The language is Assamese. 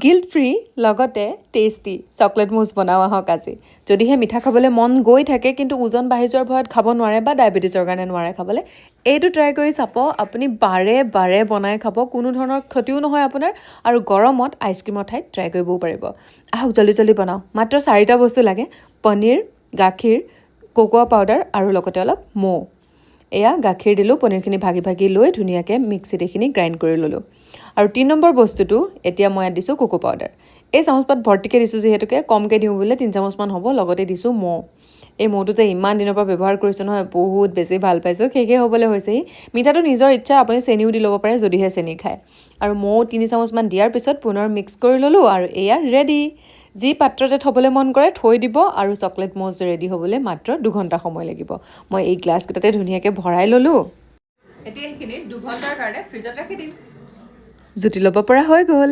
গিল্ট ফ্ৰী লগতে টেষ্টি চকলেট মুছ বনাওঁ আহক আজি। যদিহে মিঠা খাবলৈ মন গৈ থাকে কিন্তু ওজন বাঢ়ি যোৱাৰ ভয়ত খাব নোৱাৰে বা ডায়েবেটিছৰ কাৰণে নোৱাৰে খাবলৈ, এইটো ট্ৰাই কৰি চাব। আপুনি বাৰে বাৰে বনাই খাব, কোনো ধৰণৰ ক্ষতিও নহয় আপোনাৰ, আৰু গৰমত আইচক্ৰীমৰ ঠাইত ট্ৰাই কৰিবও পাৰিব। আহক জল্দি জল্দি বনাওঁ। মাত্ৰ 4টা বস্তু লাগে: পনীৰ, গাখীৰ, কোকোৱা পাউডাৰ আৰু লগতে অলপ মৌ। এয়া গাখীৰ দিলোঁ, পনীৰখিনি ভাগি ভাগি লৈ ধুনীয়াকৈ মিক্সিত এইখিনি গ্ৰাইণ্ড কৰি ল'লোঁ। আৰু 3 নম্বৰ বস্তুটো এতিয়া মই ইয়াত দিছোঁ কোকো পাউডাৰ। এই চামুচপাত ভৰ্তিকৈ দিছোঁ যিহেতুকে, কমকৈ দিওঁ বোলে 3 চামুচমান হ'ব। লগতে দিছোঁ মৌ। এই মৌটো যে ইমান দিনৰ পৰা ব্যৱহাৰ কৰিছোঁ নহয়, বহুত বেছি ভাল পাইছোঁ। শেষে হ'বলৈ হৈছেহি। মিঠাটো নিজৰ ইচ্ছা, আপুনি চেনিও দি ল'ব পাৰে যদিহে চেনি খায়। আৰু মৌ 3 চামুচমান দিয়াৰ পিছত পুনৰ মিক্স কৰি ল'লোঁ আৰু এয়া ৰেডি। যি পাত্ৰতে থ'বলৈ মন কৰে থৈ দিব, আৰু চকলেট মুছ ৰেডি হ'বলৈ মাত্ৰ 2 ঘণ্টা সময় লাগিব। মই এই গ্লাছকেইটাতে ধুনীয়াকৈ ভৰাই ল'লোঁ। এতিয়া এইখিনি 2 ঘণ্টাৰ কাৰণে ফ্ৰিজত ৰাখি দিম। জুতি ল'ব পৰা হৈ গ'ল।